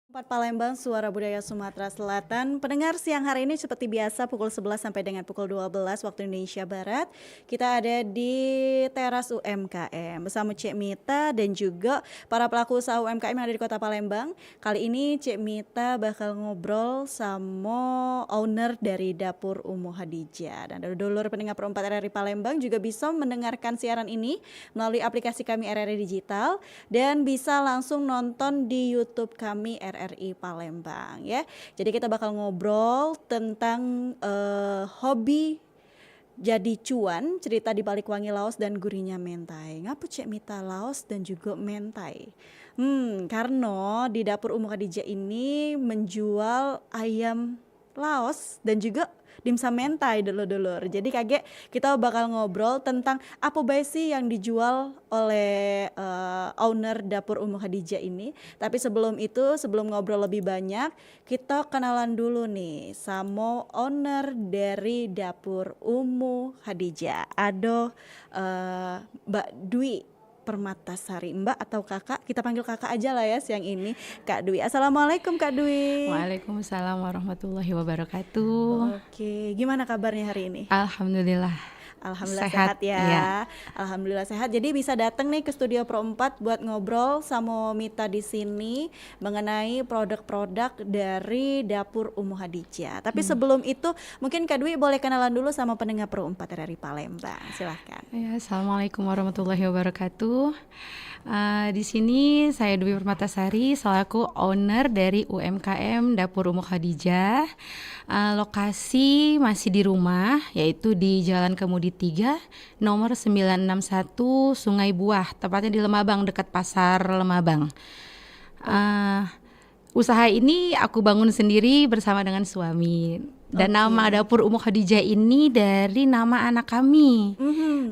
Palembang, Suara Budaya Sumatera Selatan. Pendengar, siang hari ini seperti biasa pukul 11 sampai dengan pukul 12 waktu Indonesia Barat. Kita ada di teras UMKM bersama Cik Mita dan juga para pelaku usaha UMKM yang ada di Kota Palembang. Kali ini Cik Mita bakal ngobrol sama owner dari Dapur Umu Khadijah. Dan dulur pendengar perempat RRI Palembang juga bisa mendengarkan siaran ini melalui aplikasi kami RRI Digital dan bisa langsung nonton di YouTube kami RRI Palembang ya. Jadi kita bakal ngobrol tentang hobi jadi cuan, cerita di balik wangi laos dan gurihnya mentai. Ngapa Cik Mita laos dan juga mentai? Karena di Dapur Umu Khadijah ini menjual ayam laos dan juga dimsum mentai dulur-dulur. Jadi kaget kita bakal ngobrol tentang apa baik sih yang dijual oleh owner Dapur Umu Khadijah ini. Tapi sebelum itu, sebelum ngobrol lebih banyak, kita kenalan dulu nih sama owner dari Dapur Umu Khadijah. Ada Mbak Dwi Permatasari, Mbak atau Kakak, kita panggil Kakak aja lah ya siang ini, Kak Dwi. Assalamualaikum Kak Dwi. Waalaikumsalam warahmatullahi wabarakatuh. Oke, gimana kabarnya hari ini? Alhamdulillah. Alhamdulillah sehat ya. Iya. Alhamdulillah sehat. Jadi bisa datang nih ke Studio Pro 4 buat ngobrol sama Mita di sini mengenai produk-produk dari Dapur Umu Khadijah. Tapi sebelum itu mungkin Kak Dwi boleh kenalan dulu sama pendengar Pro 4 dari Palembang. Silahkan. Ya, Assalamualaikum warahmatullahi wabarakatuh. Di sini saya Dwi Permatasari selaku owner dari UMKM Dapur Umu Khadijah. Lokasi masih di rumah, yaitu di Jalan Kemudi 3 nomor 961 Sungai Buah, tepatnya di Lemabang, dekat Pasar Lemabang. Usaha ini aku bangun sendiri bersama dengan suami. Dan nama Dapur Umu Khadijah ini dari nama anak kami.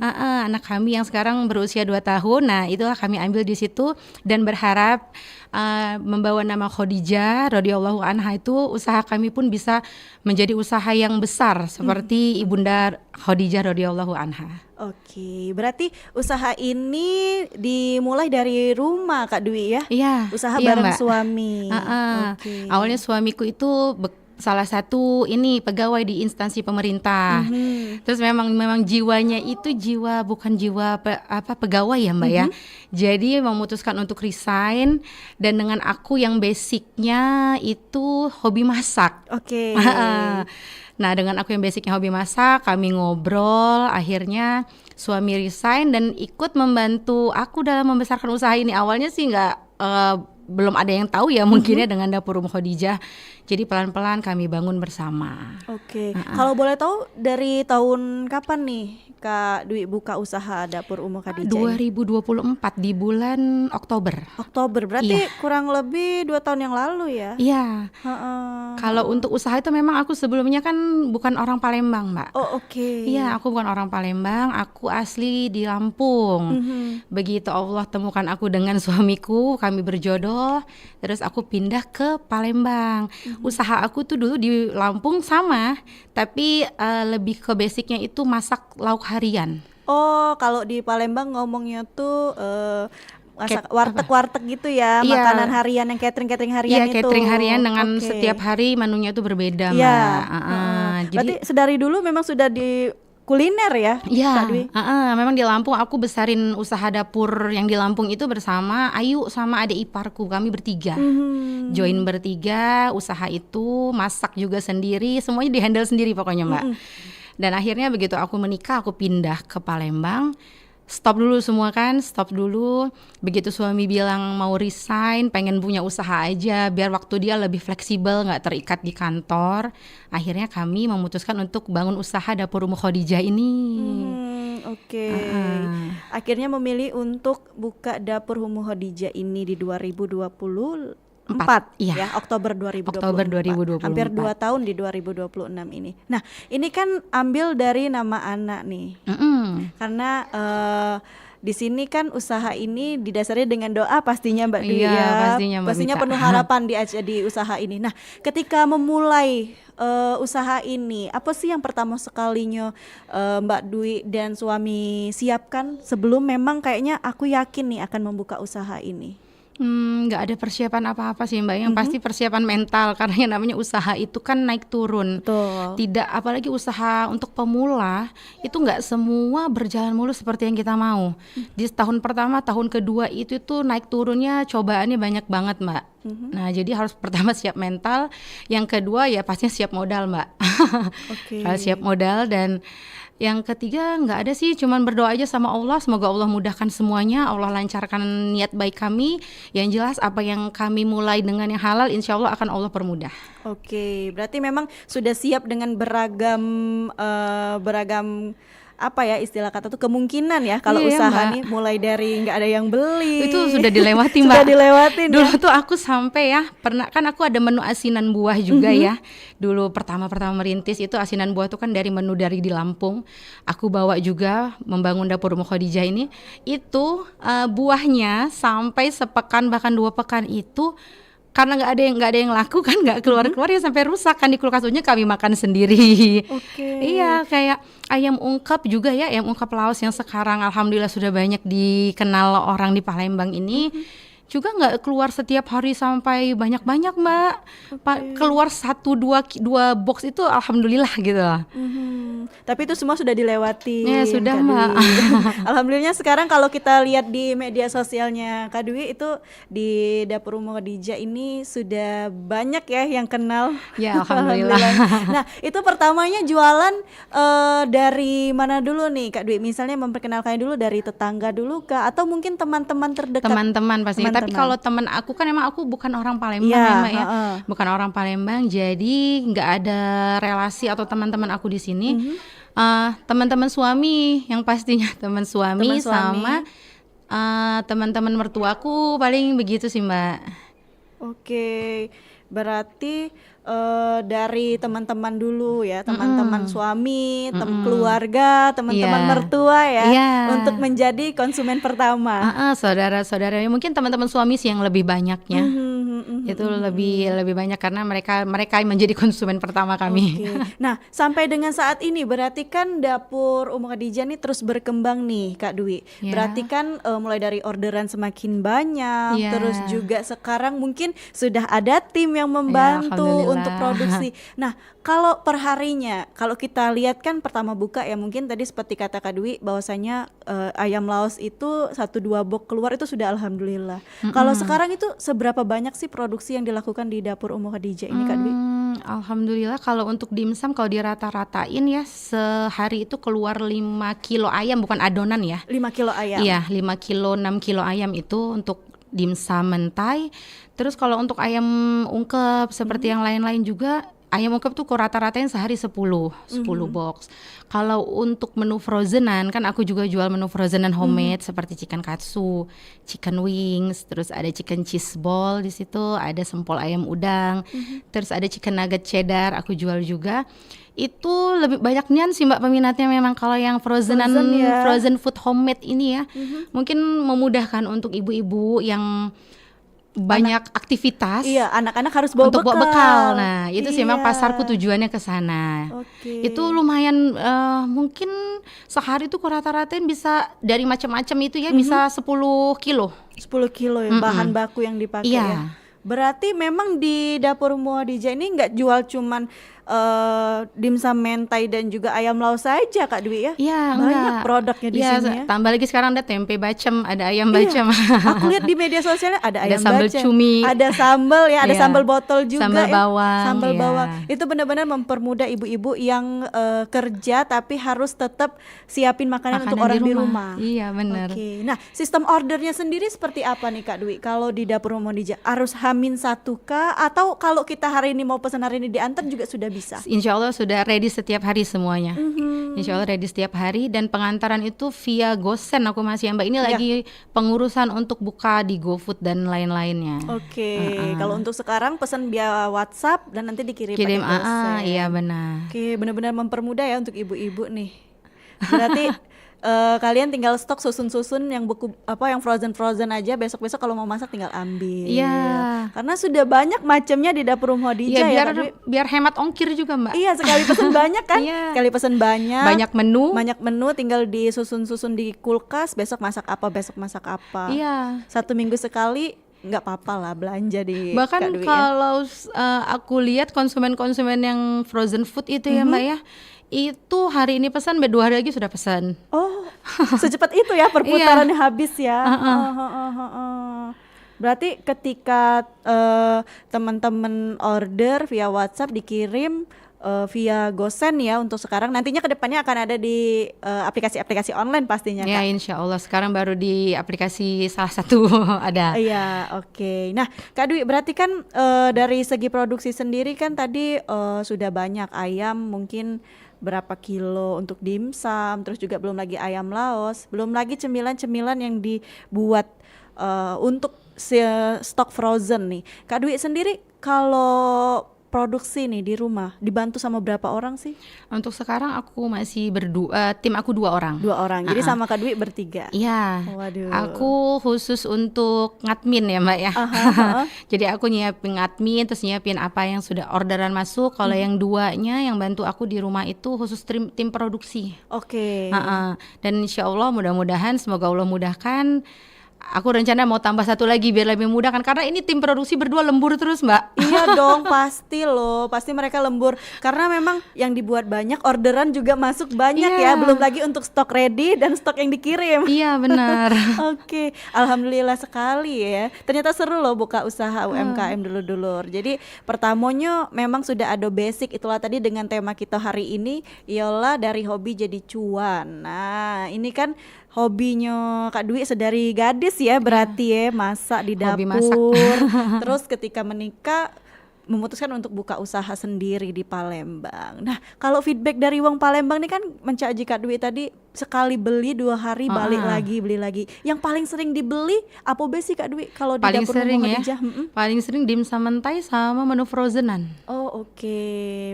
Anak kami yang sekarang berusia 2 tahun. Nah, itulah kami ambil di situ dan berharap membawa nama Khadijah radhiyallahu anha itu usaha kami pun bisa menjadi usaha yang besar seperti Ibunda Khadijah radhiyallahu anha. Oke, berarti usaha ini dimulai dari rumah Kak Dwi ya? Iya. Usaha iya, bareng Mbak. suami. Oke. Awalnya suamiku itu salah satu pegawai di instansi pemerintah. Terus memang jiwanya itu bukan jiwa pegawai ya Mbak ya. Jadi memutuskan untuk resign, dan dengan aku yang basicnya itu hobi masak. Oke. Nah, dengan aku yang basicnya hobi masak, kami ngobrol, akhirnya suami resign dan ikut membantu aku dalam membesarkan usaha ini. Awalnya sih belum ada yang tahu ya mungkinnya dengan Dapur Umu Khadijah. Jadi pelan-pelan kami bangun bersama. Oke. Kalau boleh tahu dari tahun kapan nih Kak Dwi buka usaha Dapur Umu Khadijah? 2024 di bulan Oktober. Oktober, berarti kurang lebih 2 tahun yang lalu ya? Iya. Kalau untuk usaha itu memang aku sebelumnya kan bukan orang Palembang, Mbak. Oh, oke. Iya, aku bukan orang Palembang, aku asli di Lampung. Begitu Allah temukan aku dengan suamiku, kami berjodoh, terus aku pindah ke Palembang. Usaha aku tuh dulu di Lampung sama, tapi lebih ke basicnya itu masak lauk harian. Oh, kalau di Palembang ngomongnya tuh masak warteg-warteg gitu ya, Iya. makanan harian yang catering harian itu. Iya, catering harian dengan Oke. setiap hari menunya itu berbeda, Iya. Mbak. Berarti sedari dulu memang sudah di kuliner ya, Iya, Kak Dwi? memang di Lampung aku besarin usaha dapur yang di Lampung itu bersama Ayu sama adik iparku, kami bertiga. Join bertiga, usaha itu, masak juga sendiri, semuanya dihandle sendiri pokoknya Mbak. Dan akhirnya begitu aku menikah, aku pindah ke Palembang. Stop dulu semua kan, stop dulu. Begitu suami bilang mau resign, pengen punya usaha aja biar waktu dia lebih fleksibel, gak terikat di kantor. Akhirnya kami memutuskan untuk bangun usaha Dapur Umu Khadijah ini. Oke. Akhirnya memilih untuk buka Dapur Umu Khadijah ini di 2024 Iya. ya, Oktober 2024. Oktober 2024. Hampir 2 tahun di 2026 ini. Nah, ini kan ambil dari nama anak nih. Karena di sini kan usaha ini didasari dengan doa pastinya Mbak Dwi Iya, ya. pastinya, Mbak Mita. penuh harapan di usaha ini. Nah, ketika memulai usaha ini, apa sih yang pertama sekalinya Mbak Dwi dan suami siapkan sebelum memang kayaknya aku yakin nih akan membuka usaha ini? Nggak ada persiapan apa-apa sih Mbak, yang pasti persiapan mental karena yang namanya usaha itu kan naik turun. Betul. Tidak, apalagi usaha untuk pemula itu nggak semua berjalan mulus seperti yang kita mau. Di tahun pertama, tahun kedua itu tuh naik turunnya cobaannya banyak banget Mbak. Nah jadi harus pertama siap mental, yang kedua ya pastinya siap modal Mbak. Oke. Harus siap modal, dan yang ketiga nggak ada sih, cuman berdoa aja sama Allah, semoga Allah mudahkan semuanya, Allah lancarkan niat baik kami. Yang jelas apa yang kami mulai dengan yang halal, insya Allah akan Allah permudah. Oke, berarti memang sudah siap dengan beragam apa ya istilah kata tuh kemungkinan ya kalau Iya, usaha Mbak. nih mulai dari nggak ada yang beli. Itu sudah dilewati Mbak. Sudah dilewatin Dulu ya. tuh aku sampai ya, pernah kan aku ada menu asinan buah juga ya. Dulu pertama-pertama merintis itu asinan buah tuh kan dari menu dari di Lampung. Aku bawa juga membangun dapur Ummu Khadijah ini. Itu buahnya sampai sepekan bahkan 2 pekan itu karena nggak ada yang laku kan, nggak keluar ya sampai rusak kan di kulkasnya, kami makan sendiri. Oke. Iya, kayak ayam ungkep juga ya, ayam ungkep Laos yang sekarang alhamdulillah sudah banyak dikenal orang di Palembang ini. Juga nggak keluar setiap hari sampai banyak-banyak Mbak. Keluar 1-2 box itu alhamdulillah gitu. Tapi itu semua sudah dilewati. Ya, sudah, Kak Mbak. Dwi. Alhamdulillah sekarang kalau kita lihat di media sosialnya Kak Dwi itu di dapur Ummu Khadijah ini sudah banyak ya yang kenal. Ya, alhamdulillah. Nah, itu pertamanya jualan dari mana dulu nih Kak Dwi? Misalnya memperkenalkan dulu dari tetangga dulu Kak, atau mungkin teman-teman terdekat? Teman-teman pastinya. Tapi Teman-teman. kalau teman aku kan emang aku bukan orang Palembang Iya, ya Mbak ya. heeh. Bukan orang Palembang, jadi nggak ada relasi atau teman-teman aku di sini. Teman-teman suami yang pastinya teman suami Teman suami. sama teman-teman mertuaku, paling begitu sih Mbak. Oke, berarti dari teman-teman dulu ya, teman-teman suami, keluarga, teman-teman Iya. mertua ya, Iya. untuk menjadi konsumen pertama. Saudara-saudara mungkin teman-teman suami sih yang lebih banyaknya. Mhm. Itu lebih banyak karena mereka yang menjadi konsumen pertama kami. Oke. Nah, sampai dengan saat ini berarti kan dapur Ummu Khadijah nih terus berkembang nih, Kak Dwi. Ya. Berarti kan mulai dari orderan semakin banyak, Ya. terus juga sekarang mungkin sudah ada tim yang membantu alhamdulillah. untuk produksi. Nah, kalau perharinya, kalau kita lihat kan pertama buka ya mungkin tadi seperti kata Kak Dwi bahwasanya ayam Laos itu 1-2 box keluar itu sudah alhamdulillah. Kalau sekarang itu seberapa banyak sih produksi yang dilakukan di dapur Ummu Khadijah ini, Kak Dwi? Alhamdulillah kalau untuk dimsum kalau dirata-ratain ya sehari itu keluar 5 kilo ayam, bukan adonan ya. 5 kilo ayam. Iya, 5 kilo 6 kilo ayam itu untuk dimsum mentai. Terus kalau untuk ayam ungkep seperti yang lain-lain juga, ayam ungkep tuh rata-ratain sehari 10 box. Kalau untuk menu frozenan kan aku juga jual menu frozenan homemade seperti chicken katsu, chicken wings, terus ada chicken cheese ball di situ, ada sempol ayam udang, terus ada chicken nugget cheddar aku jual juga. Itu lebih banyaknya sih Mbak peminatnya memang kalau yang frozenan, Frozen ya. frozen food homemade ini ya. Mungkin memudahkan untuk ibu-ibu yang banyak aktivitas. Iya, anak-anak harus bawa untuk bawa bekal. Nah, itu sih memang Iya. pasarku tujuannya ke sana. Oke. Itu lumayan mungkin sehari tuh rata-ratain bisa dari macam-macam itu ya bisa 10 kilo. 10 kilo ya bahan baku yang dipakai Iya. ya. Berarti memang di dapur Ummu Khadijah ini nggak jual cuman dimsum mentai dan juga ayam Laos saja Kak Dwi ya? Iya, Banyak enggak. produknya di Iya, sini ya. tambah lagi sekarang ada tempe bacem, ada ayam Iya. bacem. Aku lihat di media sosialnya ada Ada ayam sambal bacem, cumi. ada sambal ya, ada Iya. sambal botol juga Sambal ya. bawang, Sambal iya. bawang. Itu benar-benar mempermudah ibu-ibu yang kerja tapi harus tetap siapin makanan untuk orang di rumah. Iya, benar. Oke. Nah, sistem ordernya sendiri seperti apa nih Kak Dwi? Kalau di dapur Ummu Khadijah harus H-1 kah, atau kalau kita hari ini mau pesan hari ini diantar juga sudah bisa? Insya Allah sudah ready setiap hari semuanya. Insya Allah ready setiap hari, dan pengantaran itu via GoSend aku masih Mbak. Ini Ya. lagi pengurusan untuk buka di GoFood dan lain-lainnya. Oke. Kalau untuk sekarang pesan via WhatsApp dan nanti dikirim Kirim pakai GoSend. iya benar. Oke, benar-benar mempermudah ya untuk ibu-ibu nih. Berarti kalian tinggal stok susun-susun yang buku yang frozen aja, besok-besok kalau mau masak tinggal ambil. Iya. Karena sudah banyak macamnya di dapur Ummu Iya, Khadijah ya, Kak Dwi. biar hemat ongkir juga Mbak. Iya, sekali pesan banyak kan? Iya. Sekali pesan banyak. Banyak menu. Banyak menu tinggal disusun-susun di kulkas, besok masak apa. Iya. 1 minggu sekali nggak apa-apa lah belanja di Kak Bahkan Dwi ya. kalau aku lihat konsumen-konsumen yang frozen food itu ya Mbak ya, itu hari ini pesan, 2 hari lagi sudah pesan. Oh, secepat itu ya perputarannya habis ya. Berarti ketika teman-teman order via WhatsApp dikirim via GoSend ya untuk sekarang, nantinya ke depannya akan ada di aplikasi-aplikasi online pastinya Ya Kak. insya Allah sekarang baru di aplikasi salah satu ada. Iya, oke. Nah, Kak Dwi, berarti kan dari segi produksi sendiri kan tadi sudah banyak ayam, mungkin berapa kilo untuk dimsum, terus juga belum lagi ayam Laos, belum lagi cemilan-cemilan yang dibuat untuk stok frozen nih. Kak Dwi sendiri kalau produksi nih di rumah dibantu sama berapa orang sih? Untuk sekarang aku masih berdua, tim aku 2 orang. 2 orang. Jadi sama Kak Dwi bertiga. Iya, Waduh. aku khusus untuk ngadmin ya Mbak ya. Jadi aku nyiapin admin, terus nyiapin apa yang sudah orderan masuk. Kalau yang 2-nya yang bantu aku di rumah itu khusus tim produksi. Oke. Dan insya Allah mudah-mudahan, semoga Allah mudahkan. Aku rencana mau tambah 1 lagi biar lebih mudah kan, karena ini tim produksi berdua lembur terus Mbak. Iya dong, pasti loh, pasti mereka lembur karena memang yang dibuat banyak, orderan juga masuk banyak ya, belum lagi untuk stok ready dan stok yang dikirim. Iya benar. Oke, alhamdulillah sekali ya. Ternyata seru loh buka usaha UMKM dulu-dulur. Jadi pertamanya memang sudah ada basic, itulah tadi dengan tema kita hari ini, ialah dari hobi jadi cuan. Nah, ini kan hobinya Kak Dwi sedari gadis ya berarti ya, masak di Hobi dapur. masak. Terus ketika menikah memutuskan untuk buka usaha sendiri di Palembang. Nah, kalau feedback dari wong Palembang nih kan mencaji Kak Dwi tadi, sekali beli 2 hari balik lagi, beli lagi. Yang paling sering dibeli apa sih Kak Dwi kalau di Paling dapur sering Rumah ya, Khadijah? paling sering dimsum mentai sama menu frozenan. Oh oke,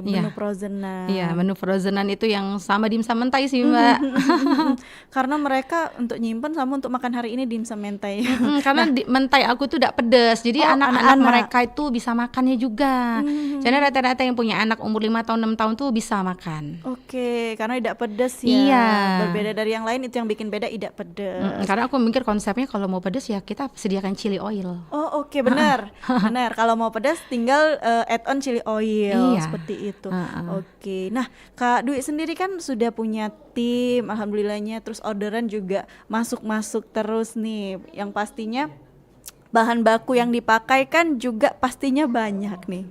menu Iya. frozenan. Iya, menu frozenan itu yang sama dimsum mentai sih Mbak. Karena mereka untuk nyimpen sama untuk makan hari ini dimsum mentai. Karena mentai aku tuh tidak pedas, jadi Oh, anak-anak anak-anak. mereka itu bisa makannya juga. Jadi rata-rata yang punya anak umur 5 tahun 6 tahun tuh bisa makan. Oke, karena tidak pedas ya. Iya. Berbeda dari yang lain, itu yang bikin beda tidak pedas. Karena aku mikir konsepnya kalau mau pedas ya kita sediakan chili oil. Oh oke, benar. Benar, kalau mau pedas tinggal add on chili oil, Iya. seperti itu. Oke, nah Kak Dwi sendiri kan sudah punya tim, alhamdulillahnya, terus orderan juga masuk-masuk terus nih, yang pastinya bahan baku yang dipakai kan juga pastinya banyak nih.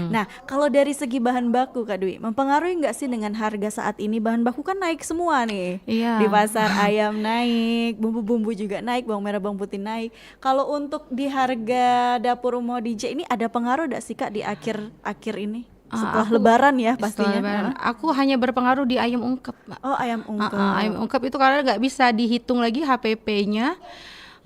Nah, kalau dari segi bahan baku Kak Dwi, mempengaruhi nggak sih dengan harga saat ini? Bahan baku kan naik semua nih. Iya. Di pasar ayam naik, bumbu-bumbu juga naik, bawang merah, bawang putih naik. Kalau untuk di harga dapur Ummu DJ ini ada pengaruh nggak sih Kak di akhir ini? Setelah lebaran ya pastinya. Setelah lebaran. Aku hanya berpengaruh di ayam ungkep, Mbak. Oh, ayam ungkep. Ayam ungkep itu karena nggak bisa dihitung lagi HPP-nya.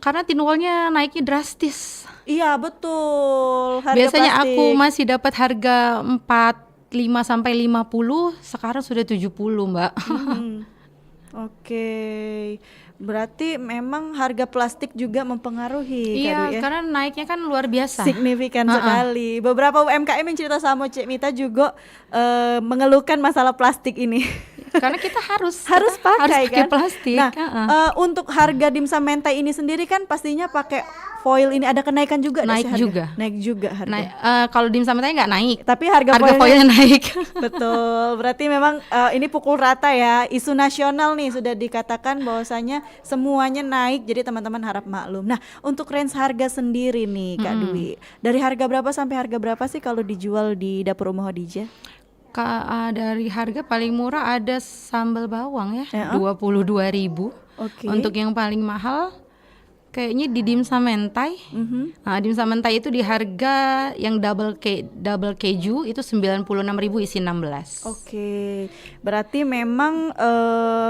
Karena tinualnya naiknya drastis. Iya, betul. Harga Biasanya plastik. aku masih dapat harga 45 sampai 50, sekarang sudah 70, Mbak. Oke. Berarti memang harga plastik juga mempengaruhi Kak Iya, Dwi ya? karena naiknya kan luar biasa. Signifikan sekali. Beberapa UMKM yang cerita sama Cik Mita juga mengeluhkan masalah plastik ini. Karena kita harus pakai kan. plastik. Nah, untuk harga dimsum mentai ini sendiri kan pastinya pakai foil ini, ada kenaikan juga nggak Naik sih harga? juga. Naik juga harga. Kalau dimsum mentai nggak naik, Tapi harga harga foilnya naik. Betul, berarti memang ini pukul rata ya, isu nasional nih sudah dikatakan bahwasanya semuanya naik, jadi teman-teman harap maklum. Nah, untuk range harga sendiri nih Kak Dwi, dari harga berapa sampai harga berapa sih kalau dijual di dapur Ummu Khadijah? Dari harga paling murah ada sambal bawang ya, Ya. 22.000. Oke. Untuk yang paling mahal kayaknya di dimsum mentai. Dimsum mentai itu di harga yang double keju itu 96.000 isi 16. Oke, berarti memang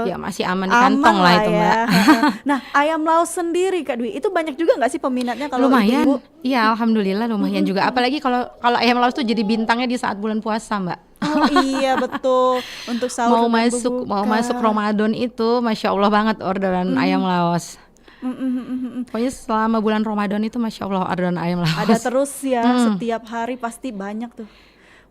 Ya masih aman di aman kantong lah itu, ya. Mbak. Nah, ayam laos sendiri Kak Dwi, itu banyak juga nggak sih peminatnya kalau Lumayan. ibu-ibu? Iya, alhamdulillah lumayan juga. Apalagi kalau ayam laos tuh jadi bintangnya di saat bulan puasa, Mbak. Oh iya betul, untuk sahur Mau dan masuk berbuka. Ramadan itu Masya Allah banget orderan ayam laos. Pokoknya selama bulan Ramadan itu Masya Allah orderan ayam laos. Ada terus ya, setiap hari pasti banyak tuh.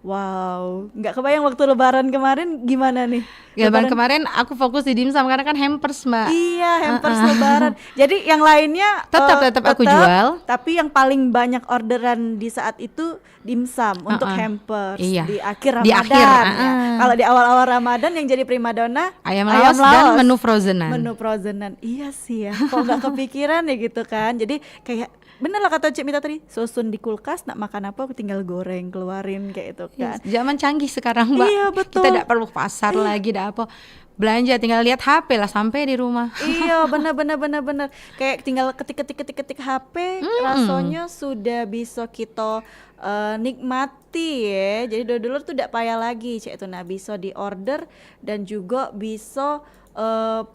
Wow, nggak kebayang waktu lebaran kemarin gimana nih? Lebaran kemarin aku fokus di dimsum karena kan hampers, Mbak. Iya, hampers lebaran. Jadi yang lainnya Tetap aku jual. tapi yang paling banyak orderan di saat itu dimsum untuk hampers Iya. di akhir Ramadan. Di akhir, ya. Kalau di awal-awal Ramadan yang jadi primadona Ayam laos dan menu frozenan. Menu frozenan. Iya sih ya. Kok nggak kepikiran ya gitu kan. Jadi kayak bener lah kata Cik Mita tadi, susun di kulkas, nak makan apa aku tinggal goreng, keluarin kayak itu kan. Zaman canggih sekarang, Mbak. Iya, betul. Kita tidak perlu pasar lagi, tidak apa. Belanja tinggal lihat HP lah sampai di rumah. Iya, benar. Kayak tinggal ketik HP, rasanya sudah bisa kita nikmati ya. Jadi dulu tuh tidak payah lagi, cek itu. Nah, bisa di order dan juga bisa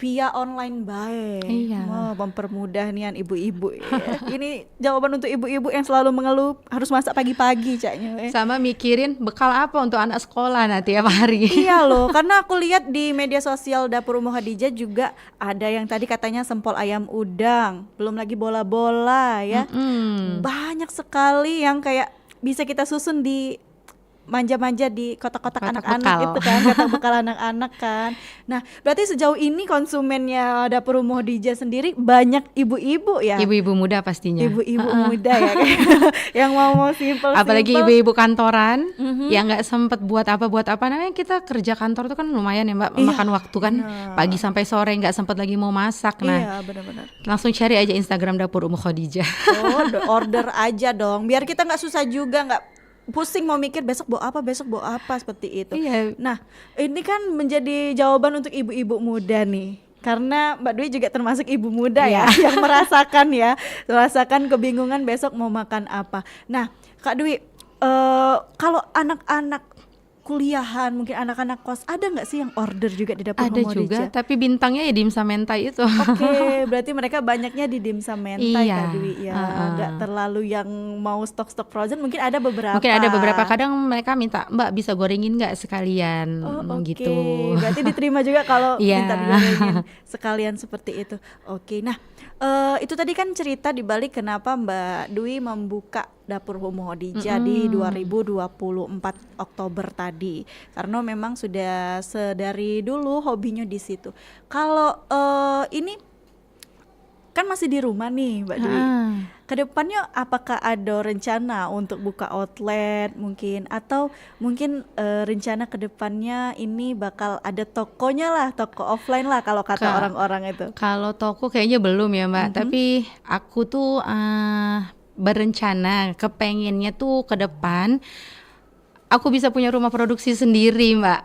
via online baik. Iya. Mempermudah nian ibu-ibu ya. Ini jawaban untuk ibu-ibu yang selalu mengeluh harus masak pagi-pagi caknya. Sama mikirin bekal apa untuk anak sekolah nanti tiap hari. Iya loh, karena aku lihat di media sosial Dapur Ummu Khadijah juga ada yang tadi katanya sempol ayam udang, belum lagi bola-bola ya. Banyak sekali yang kayak bisa kita susun di manja-manja di kotak-kotak anak-anak itu kan, kotak bekal anak-anak kan. Nah, berarti sejauh ini konsumennya Dapur Ummu Khadijah sendiri banyak ibu-ibu ya? Ibu-ibu muda pastinya. Ibu-ibu muda ya, yang mau simple. Apalagi ibu-ibu kantoran yang nggak sempet buat apa namanya, kita kerja kantor tuh kan lumayan ya Mbak, makan waktu kan pagi sampai sore nggak sempet lagi mau masak. Nah, iya benar-benar. langsung cari aja Instagram Dapur Ummu Khadijah. Oh, order aja dong, biar kita nggak susah juga, nggak pusing mau mikir besok bawa apa seperti itu. Iya. Nah, ini kan menjadi jawaban untuk ibu-ibu muda nih. Karena Mbak Dwi juga termasuk ibu muda ya yang merasakan kebingungan besok mau makan apa. Nah, Kak Dwi, kalau anak-anak kuliahan, mungkin anak-anak kos, ada nggak sih yang order juga di Dapur Ada Ummu juga, Khadijah? tapi bintangnya ya dimsum mentai itu. Oke, berarti mereka banyaknya di dimsum mentai Iya, Kak Dwi ya, nggak terlalu yang mau stok-stok frozen, mungkin ada beberapa. Mungkin ada beberapa, kadang mereka minta, Mbak bisa gorengin nggak sekalian, Oke. gitu. Berarti diterima juga kalau Iya. minta digorengin sekalian seperti itu. Oke, nah itu tadi kan cerita dibalik kenapa Mbak Dwi membuka Dapur Ummu Khadijah di 2024 Oktober tadi, karena memang sudah sedari dulu hobinya di situ. Kalau ini kan masih di rumah nih Mbak Dwi. Kedepannya apakah ada rencana untuk buka outlet mungkin, atau mungkin rencana kedepannya ini bakal ada tokonya lah, toko offline lah kalau kata orang-orang itu? Kalau toko kayaknya belum ya Mbak, tapi aku tuh berencana kepengennya tuh ke depan aku bisa punya rumah produksi sendiri Mbak.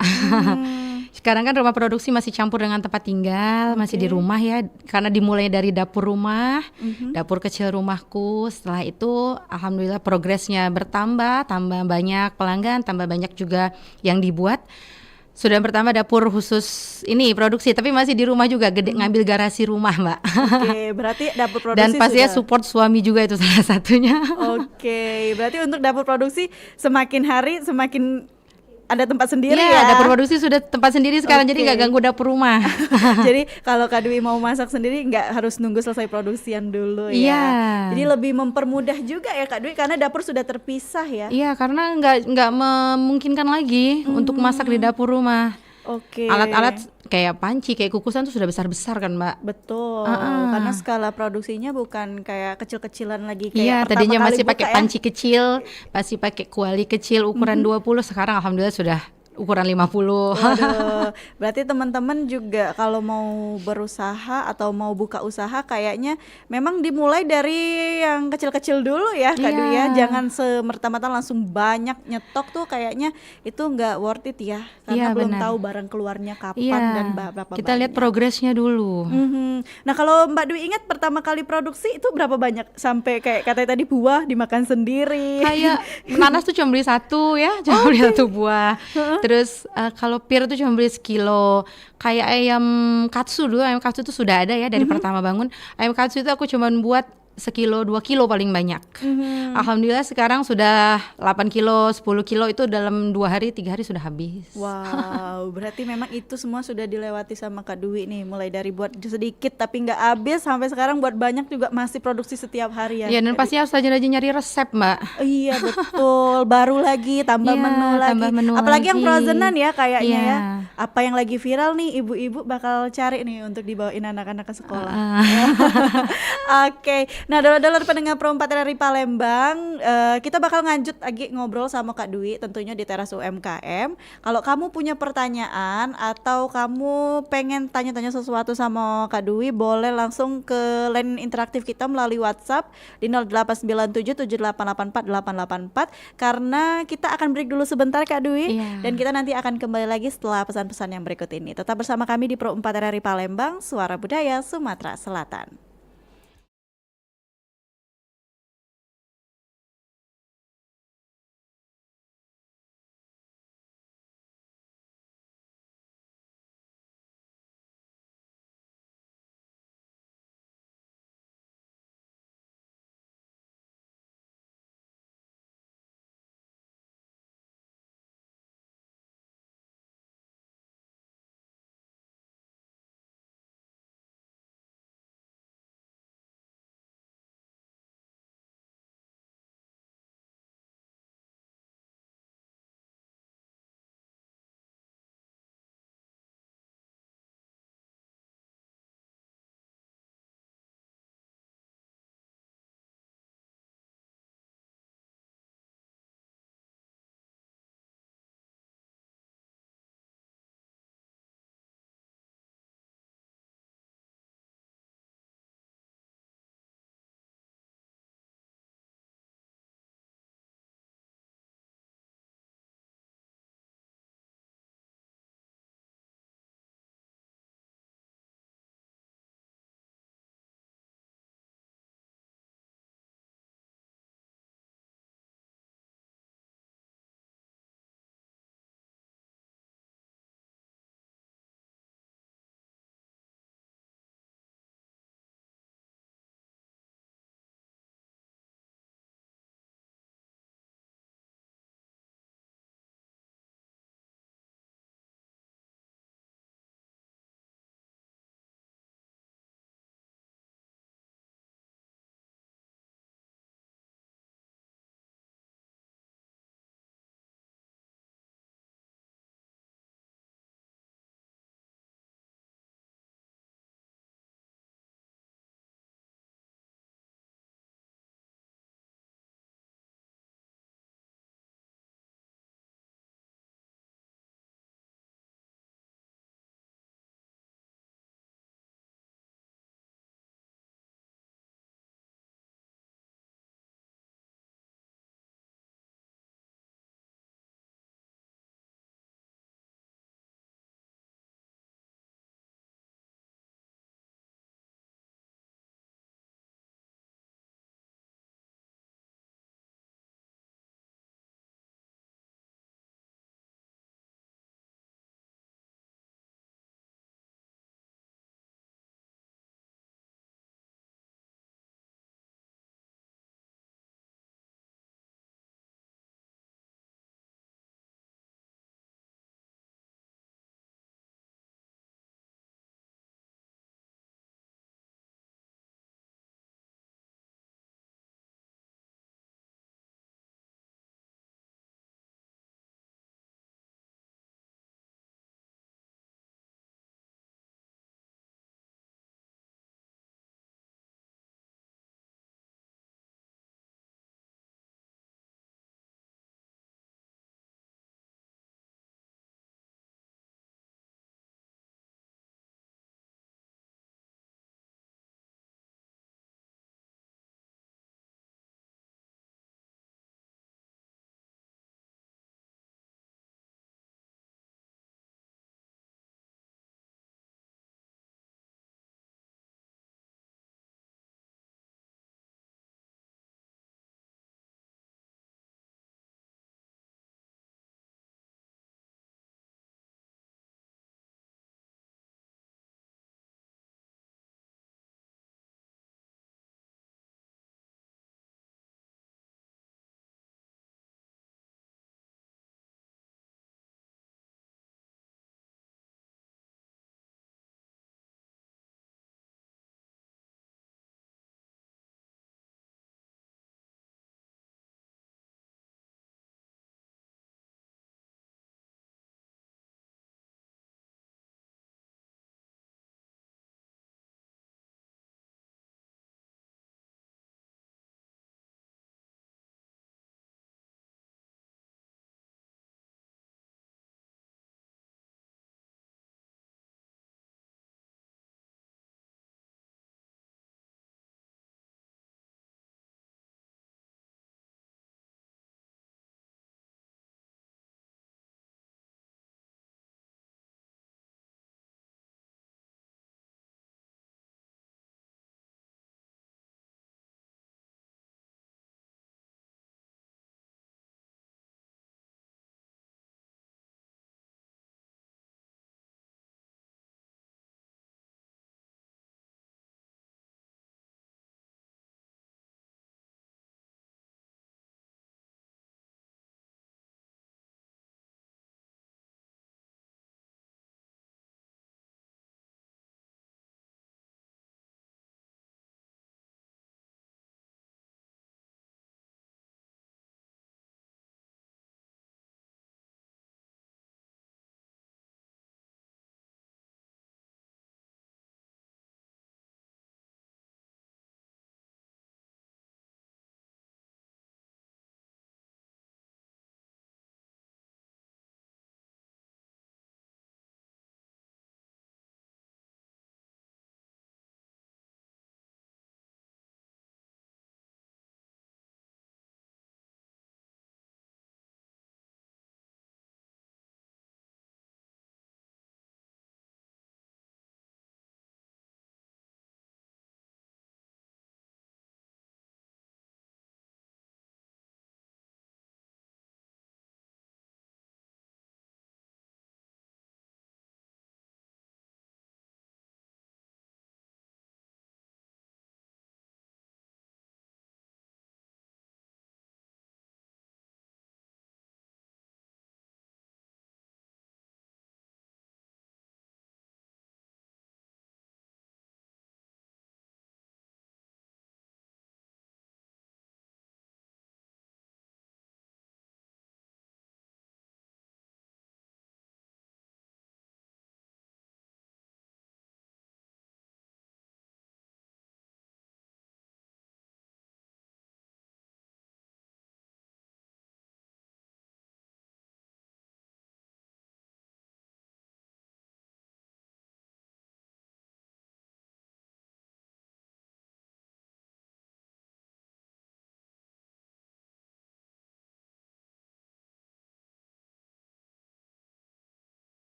Sekarang kan rumah produksi masih campur dengan tempat tinggal, masih di rumah ya, karena dimulai dari dapur rumah, dapur kecil rumahku. Setelah itu alhamdulillah progresnya bertambah, tambah banyak pelanggan, tambah banyak juga yang dibuat. Sudah bertambah dapur khusus ini produksi, tapi masih di rumah juga, gede, ngambil garasi rumah Mbak. Oke, berarti dapur produksi Dan pastinya sudah. support suami juga itu salah satunya. Oke, berarti untuk dapur produksi semakin hari semakin ada tempat sendiri Iya, ya. dapur produksi sudah tempat sendiri sekarang, jadi nggak ganggu dapur rumah. Jadi kalau Kak Dwi mau masak sendiri nggak harus nunggu selesai produksian dulu ya. Iya. Jadi lebih mempermudah juga ya Kak Dwi, karena dapur sudah terpisah ya. Iya, karena nggak memungkinkan lagi untuk masak di dapur rumah. Oke. Alat-alat kayak panci, kayak kukusan tuh sudah besar-besar kan Mbak. Betul, karena skala produksinya bukan kayak kecil-kecilan lagi kayak Iya, pertama tadinya kali masih buka pakai ya. panci kecil, masih pakai kuali kecil ukuran 20, sekarang alhamdulillah sudah ukuran 50. Waduh, berarti teman-teman juga kalau mau berusaha atau mau buka usaha kayaknya memang dimulai dari yang kecil-kecil dulu ya Kak Dwi ya. Jangan semerta-merta langsung banyak nyetok tuh, kayaknya itu nggak worth it ya. Karena Iya, belum benar. tahu barang keluarnya kapan Iya, dan berapa kita lihat banyak. progresnya dulu. Nah kalau Mbak Dwi ingat pertama kali produksi itu berapa banyak? Sampai kayak katanya tadi buah dimakan sendiri. Kayak nanas tuh cuma beli satu ya, cuma beli satu buah. Terus kalau pir tuh cuma beli sekilo. Kayak ayam katsu dulu, ayam katsu itu sudah ada ya dari pertama bangun. Ayam katsu itu aku cuma buat sekilo 2 kilo paling banyak. Mhm. Alhamdulillah sekarang sudah 8 kilo 10 kilo itu dalam 2 hari 3 hari sudah habis. Wow, berarti memang itu semua sudah dilewati sama Kak Dwi nih, mulai dari buat sedikit tapi nggak habis sampai sekarang buat banyak juga masih produksi setiap hari ya. Ya, dan Kak Dwi? pasti harus rajin-rajin nyari resep, Mbak. Iya betul, baru lagi tambah Iya, menu lagi. tambah menu Apalagi yang lagi. frozenan ya kayaknya Iya. ya. Apa yang lagi viral nih ibu-ibu bakal cari nih untuk dibawain anak-anak ke sekolah. Oke, nah dolar-dolar pendengar Pro 4 dari Palembang, kita bakal lanjut lagi ngobrol sama Kak Dwi tentunya di teras UMKM. Kalau kamu punya pertanyaan atau kamu pengen tanya-tanya sesuatu sama Kak Dwi, boleh langsung ke line interaktif kita melalui WhatsApp di 08977884 karena kita akan break dulu sebentar Kak Dwi. Iya. Dan kita nanti akan kembali lagi setelah pesan-pesan yang berikut ini. Tetap bersama kami di Pro 4 RRI Palembang, Suara Budaya Sumatera Selatan.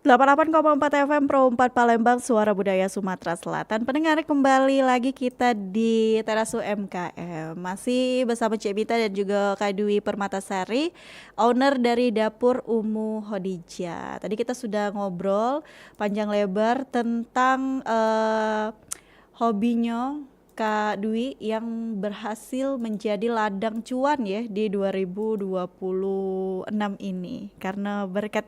88,4 FM Pro 4 Palembang, Suara Budaya Sumatera Selatan. Pendengar, kembali lagi kita di Teras UMKM. Masih bersama Cik Mita dan juga Kak Dwi Permatasari, owner dari Dapur Umu Khadijah. Tadi kita sudah ngobrol panjang lebar tentang hobinya Kak Dwi yang berhasil menjadi ladang cuan ya di 2026 ini. Karena berkat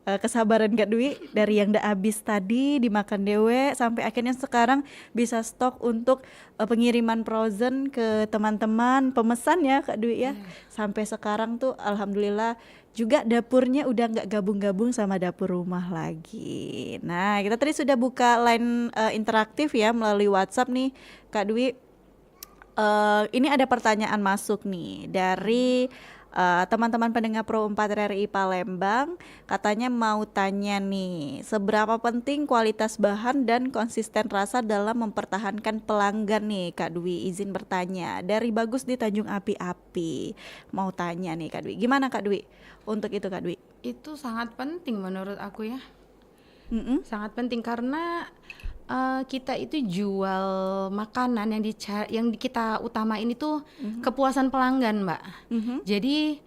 kesabaran Kak Dwi dari yang udah habis tadi dimakan dewe sampai akhirnya sekarang bisa stok untuk pengiriman frozen ke teman-teman pemesan ya Kak Dwi ya. Sampai sekarang tuh alhamdulillah juga dapurnya udah nggak gabung-gabung sama dapur rumah lagi. Nah, kita tadi sudah buka line interaktif ya melalui WhatsApp nih Kak Dwi. Ini ada pertanyaan masuk nih dari teman-teman pendengar Pro 4 RRI Palembang. Katanya mau tanya nih, seberapa penting kualitas bahan dan konsisten rasa dalam mempertahankan pelanggan nih Kak Dwi? Izin bertanya dari Bagus di Tanjung Api-Api. Mau tanya nih Kak Dwi, gimana Kak Dwi untuk itu Kak Dwi? Itu sangat penting menurut aku ya. Sangat penting karena kita itu jual makanan yang kita utamain itu kepuasan pelanggan, Mbak. Jadi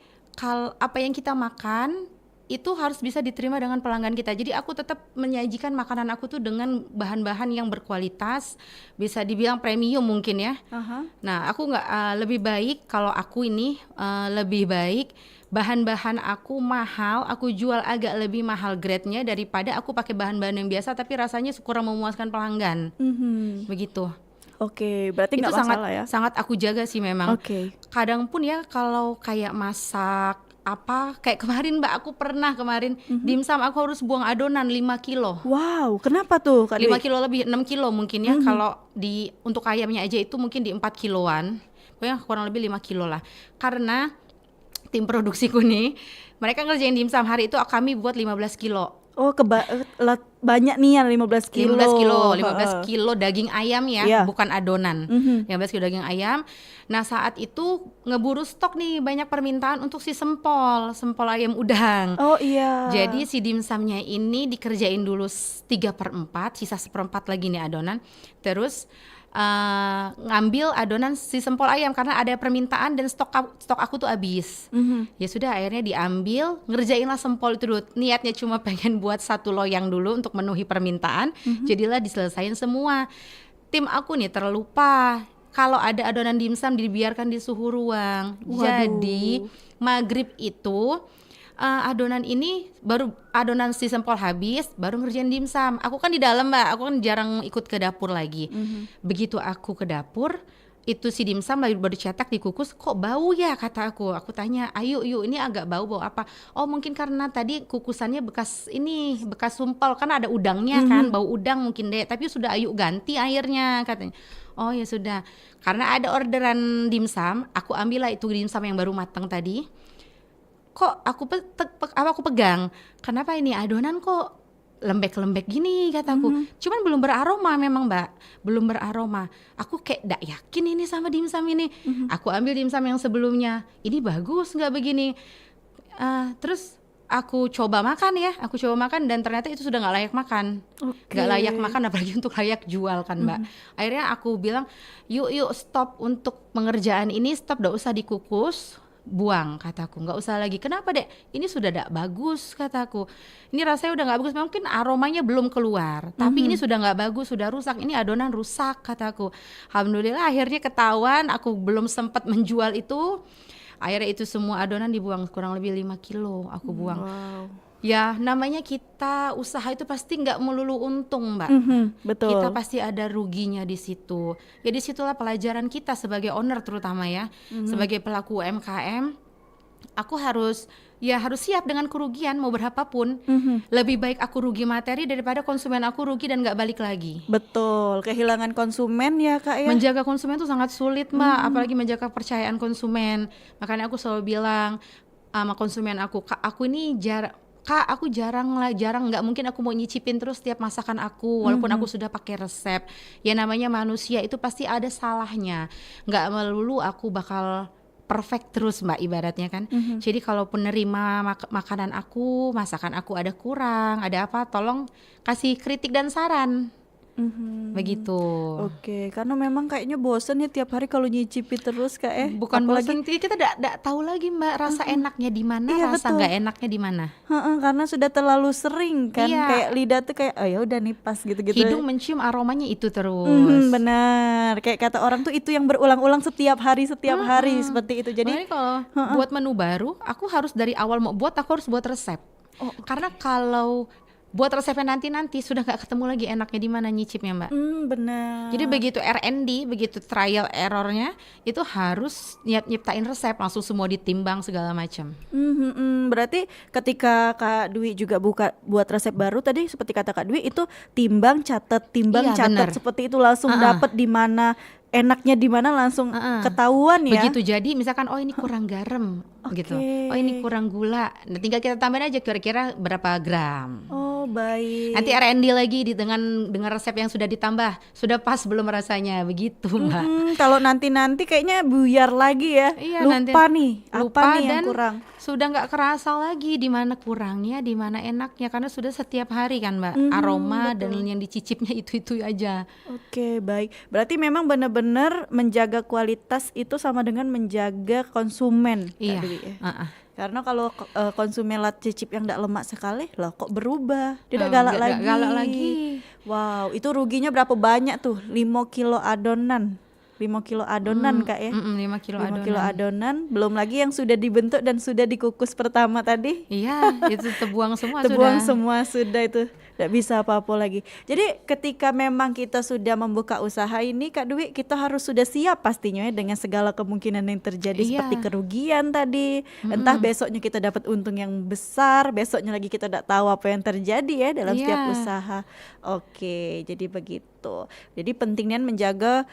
apa yang kita makan itu harus bisa diterima dengan pelanggan kita. Jadi aku tetap menyajikan makanan aku tuh dengan bahan-bahan yang berkualitas, bisa dibilang premium mungkin ya. Nah, aku nggak lebih baik kalau aku ini lebih baik bahan-bahan aku mahal, aku jual agak lebih mahal grade-nya daripada aku pakai bahan-bahan yang biasa tapi rasanya kurang memuaskan pelanggan. Begitu. Oke, berarti Itu nggak masalah ya? sangat aku jaga sih memang. Oke. Kadang pun ya kalau kayak masak kayak kemarin Mbak, aku pernah dimsum aku harus buang adonan 5 kilo. Wow, kenapa tuh Kak Dwi? 5 kilo lebih, 6 kilo mungkin ya. Kalau untuk ayamnya aja itu mungkin di 4 kiloan. Pokoknya kurang lebih 5 kilo lah. Karena tim produksiku nih, mereka ngerjain dimsum hari itu kami buat 15 kilo. Oh, banyak nih ya 15 kilo. 15 kilo daging ayam ya, bukan adonan. 15 kilo daging ayam. Nah, saat itu ngeburu stok nih, banyak permintaan untuk si sempol ayam udang. Oh iya. Jadi si dimsumnya ini dikerjain dulu 3/4, sisa 1/4 lagi nih adonan. Terus ngambil adonan si sempol ayam karena ada permintaan dan stok aku tuh habis. Ya sudah, akhirnya diambil, ngerjainlah sempol itu dulu. Niatnya cuma pengen buat 1 loyang dulu untuk memenuhi permintaan. Jadilah diselesain semua. Tim aku nih terlupa kalau ada adonan dimsum dibiarkan di suhu ruang. Waduh. Jadi maghrib itu adonan si sempol habis, baru ngerjain dimsum. Aku kan di dalam Mbak, aku kan jarang ikut ke dapur lagi. Begitu aku ke dapur, itu si dimsum baru dicetak, dikukus, kok bau ya kata aku. Aku tanya, ayo ini agak bau apa? Oh mungkin karena tadi kukusannya bekas sumpel, kan ada udangnya kan, bau udang mungkin deh. Tapi sudah ayo ganti airnya katanya. Oh ya sudah, karena ada orderan dimsum, aku ambillah itu dimsum yang baru matang tadi. Kok aku pegang, kenapa ini adonan kok lembek-lembek gini kataku. Cuman belum beraroma memang Mbak, belum beraroma. Aku kayak gak yakin ini sama dimsum ini. Aku ambil dimsum yang sebelumnya, ini bagus gak begini. Terus aku coba makan dan ternyata itu sudah gak layak makan. Gak layak makan, apalagi untuk layak jual kan Mbak. Akhirnya aku bilang yuk stop untuk pengerjaan ini, stop, gak usah dikukus, buang kataku, nggak usah lagi. Kenapa dek? Ini sudah tidak bagus kataku. Ini rasanya udah nggak bagus, mungkin aromanya belum keluar. Tapi ini sudah nggak bagus, sudah rusak. Ini adonan rusak kataku. Alhamdulillah akhirnya ketahuan, aku belum sempat menjual itu. Akhirnya itu semua adonan dibuang, kurang lebih 5 kilo aku buang. Wow. Ya namanya kita usaha itu pasti nggak melulu untung Mbak. Betul. Kita pasti ada ruginya di situ. Ya disitulah pelajaran kita sebagai owner terutama ya, sebagai pelaku UMKM. Aku harus siap dengan kerugian mau berapapun. Lebih baik aku rugi materi daripada konsumen aku rugi dan nggak balik lagi. Betul, kehilangan konsumen ya Kak ya. Menjaga konsumen itu sangat sulit Mbak, apalagi menjaga kepercayaan konsumen. Makanya aku selalu bilang sama konsumen aku, aku ini Kak, aku jarang nggak mungkin aku mau nyicipin terus setiap masakan aku walaupun aku sudah pakai resep. Ya namanya manusia itu pasti ada salahnya. Nggak melulu aku bakal perfect terus Mbak ibaratnya kan. Jadi kalaupun nerima makanan aku, masakan aku ada kurang, ada apa, tolong kasih kritik dan saran. Begitu. Oke, karena memang kayaknya bosen ya tiap hari kalau nyicipi terus Kak Bukan apalagi bosan, kita tidak tahu lagi Mbak rasa enaknya di mana, Iya, rasa betul. nggak enaknya di mana. karena sudah terlalu sering kan, Iya. kayak lidah tuh kayak oh ya udah nih pas gitu-gitu. Hidung mencium aromanya itu terus. Benar, kayak kata orang tuh itu yang berulang-ulang setiap hari seperti itu. Jadi Makanya kalau buat menu baru, aku harus dari awal mau buat, aku harus buat resep. Karena kalau buat resepnya nanti sudah nggak ketemu lagi enaknya di mana nyicipnya Mbak. Benar. Jadi begitu R&D, begitu trial errornya, itu harus nyiptain resep, langsung semua ditimbang segala macam. Berarti ketika Kak Dwi juga buat resep baru tadi seperti kata Kak Dwi itu timbang catat Iya, bener. seperti itu langsung dapat di mana enaknya di mana langsung ketahuan ya. Begitu jadi misalkan oh ini kurang garam gitu. Oh ini kurang gula. Nah, tinggal kita tambahin aja kira-kira berapa gram. Oh, baik. Nanti R&D lagi dengan resep yang sudah ditambah. Sudah pas belum rasanya begitu, Mbak. Kalau nanti kayaknya buyar lagi ya. Iya, lupa nanti nih, lupa apa nih yang dan kurang. sudah nggak kerasa lagi di mana kurangnya, di mana enaknya karena sudah setiap hari kan, Mbak. Aroma dan yang dicicipnya itu aja. Oke, baik. Berarti memang benar-benar menjaga kualitas itu sama dengan menjaga konsumen, Kak Iya. Dwi ya. Karena kalau konsumen cicip yang tidak lemak sekali, loh kok berubah, tidak galak Nggak lagi. galak lagi. Wow, itu ruginya berapa banyak tuh? 5 kilo adonan. 5 kilo adonan Kak ya. 5 kilo 5 adonan. kilo adonan, belum lagi yang sudah dibentuk dan sudah dikukus pertama tadi. Iya, itu terbuang semua Terbuang sudah. semua sudah itu, tidak bisa apa-apa lagi. Jadi ketika memang kita sudah membuka usaha ini Kak Dwi, kita harus sudah siap pastinya ya dengan segala kemungkinan yang terjadi Iya. seperti kerugian tadi. Entah besoknya kita dapat untung yang besar, besoknya lagi kita tidak tahu apa yang terjadi ya dalam setiap Iya. usaha. Oke, jadi begitu. Jadi pentingnya menjaga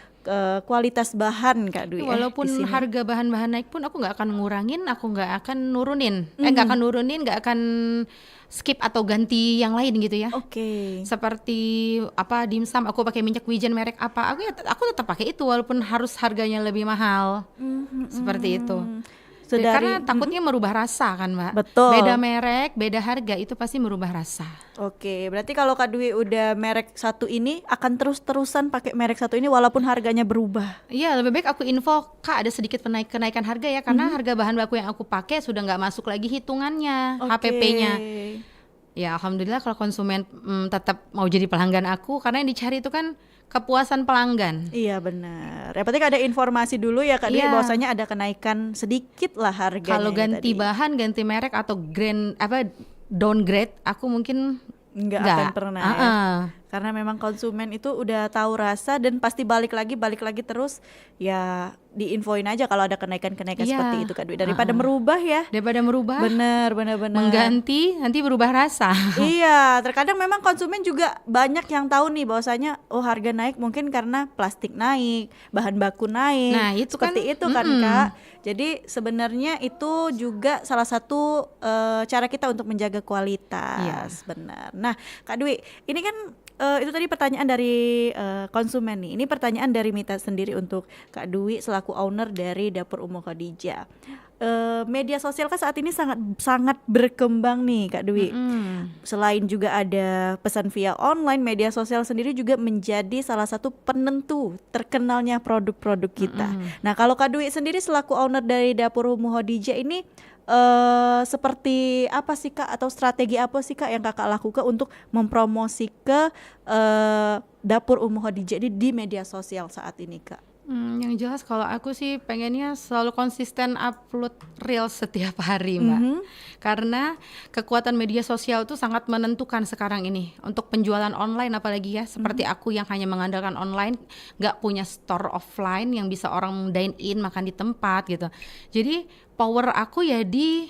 kualitas bahan Kak Dwi. Walaupun di sini. harga bahan-bahan naik pun aku nggak akan ngurangin, aku nggak akan nurunin. Nggak akan nurunin, nggak akan skip atau ganti yang lain gitu ya. Oke. Seperti apa dimsum, aku pakai minyak wijen merek apa, aku tetap pakai itu walaupun harus harganya lebih mahal. Seperti itu. Karena takutnya merubah rasa kan Mbak. Betul. Beda merek, beda harga itu pasti merubah rasa. Oke, berarti kalau Kak Dwi udah merek satu ini akan terus-terusan pakai merek satu ini walaupun harganya berubah. Iya, lebih baik aku info Kak ada sedikit kenaikan harga ya karena harga bahan baku yang aku pakai sudah nggak masuk lagi hitungannya, HPP-nya. Ya alhamdulillah kalau konsumen tetap mau jadi pelanggan aku karena yang dicari itu kan kepuasan pelanggan. Iya benar. Yang penting ada informasi dulu ya Kak Dwi Iya. bahwasanya ada kenaikan sedikit lah harganya. Kalau ya ganti tadi. bahan, ganti merek atau downgrade, aku mungkin Nggak akan pernah ya. Uh-uh. Karena memang konsumen itu udah tahu rasa dan pasti balik lagi terus ya diinfoin aja kalau ada kenaikan-kenaikan Iya. seperti itu Kak Dwi daripada merubah ya. Daripada merubah, Benar. mengganti nanti berubah rasa. Iya, terkadang memang konsumen juga banyak yang tahu nih bahwasanya oh harga naik mungkin karena plastik naik, bahan baku naik. Nah, itu seperti kan, itu kan Kak. Jadi sebenarnya itu juga salah satu cara kita untuk menjaga kualitas. Benar. Nah, Kak Dwi, ini kan itu tadi pertanyaan dari konsumen nih. Ini pertanyaan dari Mita sendiri untuk Kak Dwi selaku owner dari Dapur Ummu Khadijah. Media sosial kan saat ini sangat berkembang nih Kak Dwi. Selain juga ada pesan via online, media sosial sendiri juga menjadi salah satu penentu terkenalnya produk-produk kita. Nah kalau Kak Dwi sendiri selaku owner dari Dapur Ummu Khadijah ini seperti apa sih Kak atau strategi apa sih Kak yang Kakak lakukan untuk mempromosi ke Dapur Ummu Khadijah ini di media sosial saat ini Kak? Yang jelas kalau aku sih pengennya selalu konsisten upload reels setiap hari Mbak. Karena kekuatan media sosial itu sangat menentukan sekarang ini untuk penjualan online apalagi ya seperti aku yang hanya mengandalkan online, nggak punya store offline yang bisa orang dine in makan di tempat gitu. Jadi power aku ya di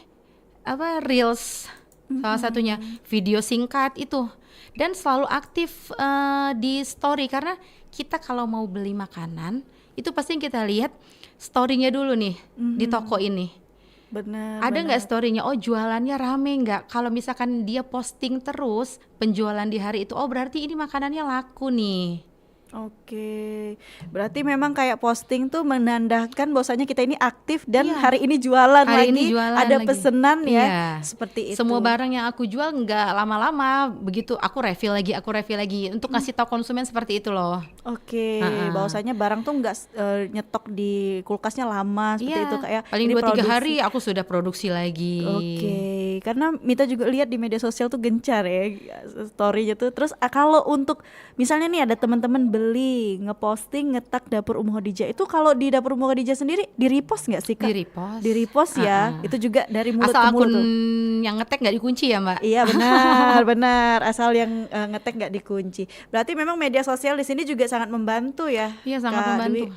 reels salah satunya video singkat itu dan selalu aktif di story karena kita kalau mau beli makanan itu pasti kita lihat story-nya dulu nih di toko ini. Benar. Ada nggak story-nya? Oh jualannya rame nggak? Kalau misalkan dia posting terus penjualan di hari itu, oh berarti ini makanannya laku nih. Oke, berarti memang kayak posting tuh menandakan bahwasanya kita ini aktif dan Iya. hari ini jualan Hari lagi, ini jualan ada lagi. pesanan ya, Iya. seperti itu. Semua barang yang aku jual nggak lama-lama, begitu aku refill lagi untuk ngasih tahu konsumen seperti itu loh. Oke, Heeh. bahwasanya barang tuh nggak nyetok di kulkasnya lama seperti itu, kayak paling ini 2-3 produksi. hari aku sudah produksi lagi. Oke, karena Mita juga lihat di media sosial tuh gencar ya story-nya tuh. Terus kalau untuk misalnya nih ada teman-teman beli, ngeposting, ngetag dapur Ummu Khadijah, itu kalau di dapur Ummu Khadijah sendiri di repost nggak sih Kak? Di-repost. Di repost ya, Heeh. itu juga dari mulut Asal ke mulut akun tuh. yang ngetek nggak dikunci ya Mbak? Iya benar, benar. Asal yang ngetek nggak dikunci. Berarti memang media sosial di sini juga sangat membantu ya, Iya sangat Kak membantu. Dwi,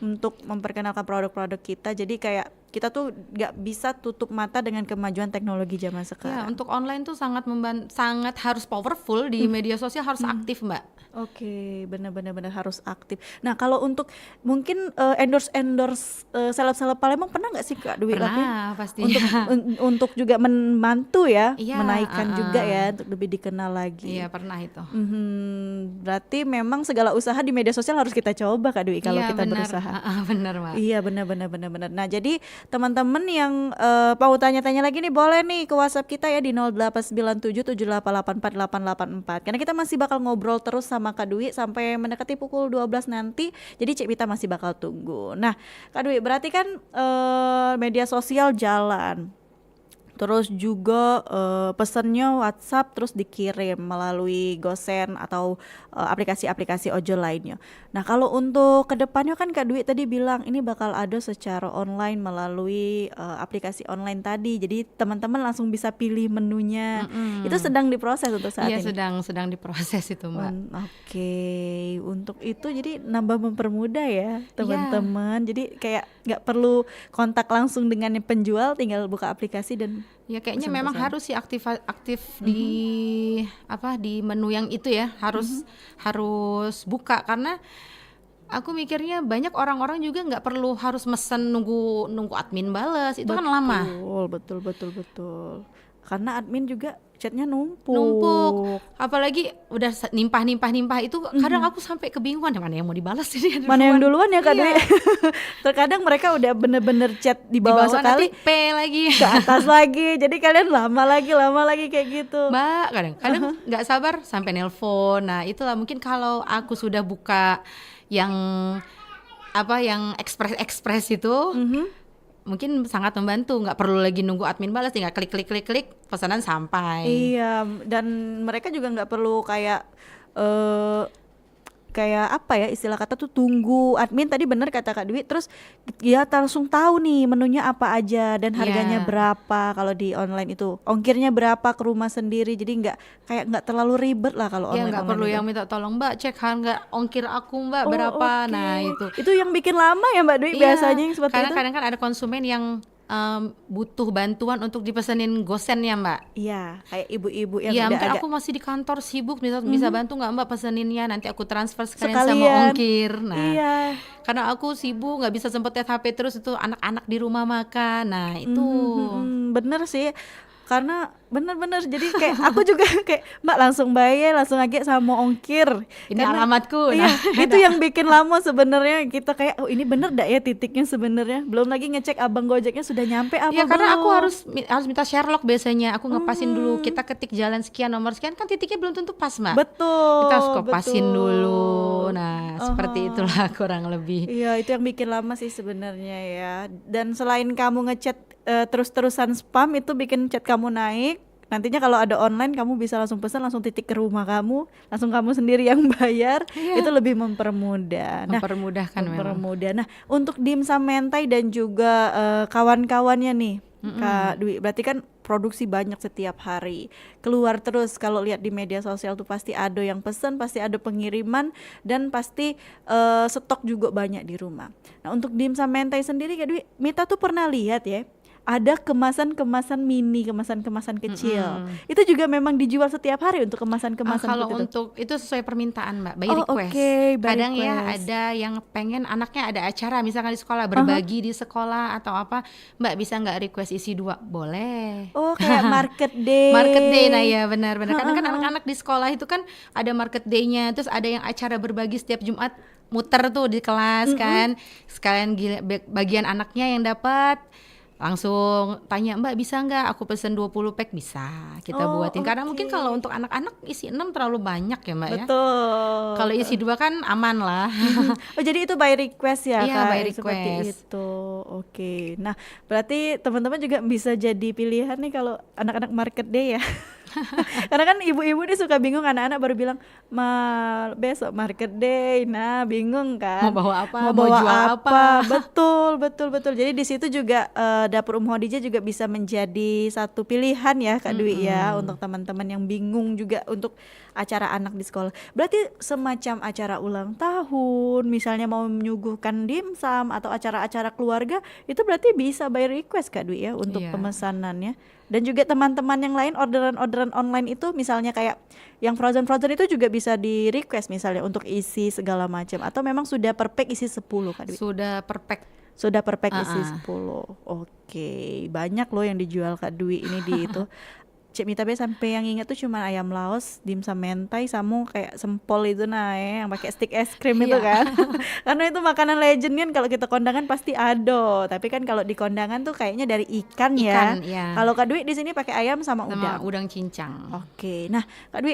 untuk memperkenalkan produk-produk kita. Jadi kayak kita tuh nggak bisa tutup mata dengan kemajuan teknologi zaman Ya, sekarang. untuk online tuh sangat harus powerful di media sosial, harus aktif Mbak. Oke, benar-benar harus aktif. Nah, kalau untuk mungkin endorse seleb-seleb Palembang pernah nggak sih Kak Dwi lakuin? Pernah pasti. Untuk juga membantu ya, Iya, menaikkan juga ya untuk lebih dikenal lagi. Iya pernah itu. Berarti memang segala usaha di media sosial harus kita coba Kak Dwi kalau Iya kita benar. berusaha. Benar Mbak. Iya benar. Nah jadi teman-teman yang mau tanya-tanya lagi nih boleh nih ke WhatsApp kita ya di 089778884884 karena kita masih bakal ngobrol terus sama Kak Dwi sampai mendekati pukul 12 nanti. Jadi Cik Mita masih bakal tunggu. Nah Kak Dwi berarti kan media sosial jalan. Terus juga pesannya WhatsApp terus dikirim melalui GoSend atau aplikasi-aplikasi ojol lainnya. Nah kalau untuk kedepannya kan Kak Dwi tadi bilang ini bakal ada secara online melalui aplikasi online tadi. Jadi teman-teman langsung bisa pilih menunya. Itu sedang diproses untuk saat Iya ini. sedang diproses itu Mbak. Oke, untuk itu jadi nambah mempermudah ya teman-teman. Jadi kayak nggak perlu kontak langsung dengan penjual, tinggal buka aplikasi dan Ya kayaknya pesan-pesan. memang harus sih aktif di di menu yang itu ya, harus buka karena aku mikirnya banyak orang-orang juga nggak perlu harus mesen nunggu admin bales, itu kan lama. Betul. Karena admin juga chatnya numpuk. Apalagi udah nimpah itu kadang aku sampai kebingungan mana yang mau dibalas ini Mana yang duluan ya Kak Dwi? Iya. Terkadang mereka udah bener-bener chat di bawah sekali nanti P lagi ke atas lagi. Jadi kalian lama lagi kayak gitu. Mbak kadang nggak sabar sampai nelpon. Nah itulah mungkin kalau aku sudah buka yang yang ekspres itu mungkin sangat membantu, nggak perlu lagi nunggu admin balas, tinggal klik pesanan sampai. Iya, dan mereka juga nggak perlu kayak apa ya istilah kata tuh tunggu admin tadi bener kata Kak Dwi, terus ya langsung tahu nih menunya apa aja dan harganya berapa. Kalau di online itu ongkirnya berapa ke rumah sendiri, jadi nggak terlalu ribet lah kalau online. Ya nggak perlu itu. yang minta tolong Mbak cek harga ongkir aku Mbak berapa. Oke. Nah itu yang bikin lama ya Mbak Dwi biasanya yang seperti karena itu. kadang kan ada konsumen yang butuh bantuan untuk dipesenin gosen ya Mbak. Iya, kayak ibu-ibu yang Iya, udah mungkin agak aku masih di kantor sibuk, bisa bantu nggak Mbak peseninnya, nanti aku transfer sekalian sama sekalian. ongkir. Nah, Iya. karena aku sibuk nggak bisa sempet lihat HP terus, itu anak-anak di rumah makan. Nah itu Bener sih, karena bener jadi kayak aku juga kayak Mbak langsung bayar langsung aja sama ongkir. ini Karena- alamatku. Iya, Nah, itu yang bikin lama sebenarnya kita kayak ini bener dak ya titiknya sebenarnya. Belum lagi ngecek abang Gojeknya sudah nyampe apa ya karena aku belum. harus minta Sherlock biasanya. Aku ngepasin dulu, kita ketik jalan sekian nomor sekian kan titiknya belum tentu pas Mbak. Betul. Kita harus kepasin betul. dulu. Nah seperti itulah kurang lebih. Iya, itu yang bikin lama sih sebenarnya ya. Dan selain kamu ngechat terus-terusan spam itu bikin chat kamu naik. Nantinya kalau ada online kamu bisa langsung pesan langsung titik ke rumah kamu, langsung kamu sendiri yang bayar. Itu lebih mempermudah. Mempermudahkan memang. Mempermudah. Nah, untuk dimsum mentai dan juga kawan-kawannya nih, Kak Dwi, berarti kan produksi banyak setiap hari. Keluar terus kalau lihat di media sosial tuh pasti ada yang pesan, pasti ada pengiriman dan pasti stok juga banyak di rumah. Nah, untuk dimsum mentai sendiri Kak Dwi, Mita tuh pernah lihat ya, ada kemasan-kemasan mini, kemasan-kemasan kecil. Itu juga memang dijual setiap hari untuk kemasan-kemasan Kalau seperti itu. untuk itu sesuai permintaan Mbak, by Oh, request. oke, by Kadang ya request. ada yang pengen anaknya ada acara misalkan di sekolah, berbagi di sekolah atau apa, Mbak bisa nggak request isi 2? Boleh. Oh, kayak market day. Market day, nah ya benar-benar. Karena kan anak-anak di sekolah itu kan ada market day-nya, terus ada yang acara berbagi setiap Jumat muter tuh di kelas kan. Sekalian bagian anaknya yang dapat langsung tanya, Mbak bisa nggak aku pesen 20 pack? Bisa kita Oh, buatin. Karena mungkin oke. kalau untuk anak-anak isi 6 terlalu banyak ya Mbak ya. Betul. Kalau isi 2 kan aman lah. Oh, jadi itu by request ya, Iya, Kak? by Seperti request. itu. Oke. Nah, berarti teman-teman juga bisa jadi pilihan nih kalau anak-anak market day ya. Karena kan ibu-ibu nih suka bingung, anak-anak baru bilang, besok market day." Nah, bingung kan? Mau bawa apa, Mau mau bawa jual apa. Betul, betul, betul. Jadi di situ juga Dapur Khadijah juga bisa menjadi satu pilihan ya, Kak Dwi ya, untuk teman-teman yang bingung juga untuk acara anak di sekolah. Berarti semacam acara ulang tahun, misalnya mau menyuguhkan dimsum atau acara-acara keluarga, itu berarti bisa by request Kak Dwi ya untuk Iya. pemesanannya. Dan juga teman-teman yang lain orderan-orderan online itu misalnya kayak yang frozen-frozen itu juga bisa di request misalnya untuk isi segala macam, atau memang sudah per pack isi 10 Kak Dwi? Sudah perfect. Sudah per pack isi 10. Oke, banyak loh yang dijual Kak Dwi ini di itu. Cik Mita be sampai yang ingat tuh cuma ayam laos, dimsum mentai, sama kayak sempol itu yang pakai stick es krim itu Iya. kan. Karena itu makanan legend kan, kalau kita kondangan pasti ada. Tapi kan kalau di kondangan tuh kayaknya dari ikan ya. Ikan, iya. Kalau Kak Dwi di sini pakai ayam sama Sama udang. udang cincang. Oke. Nah, Kak Dwi,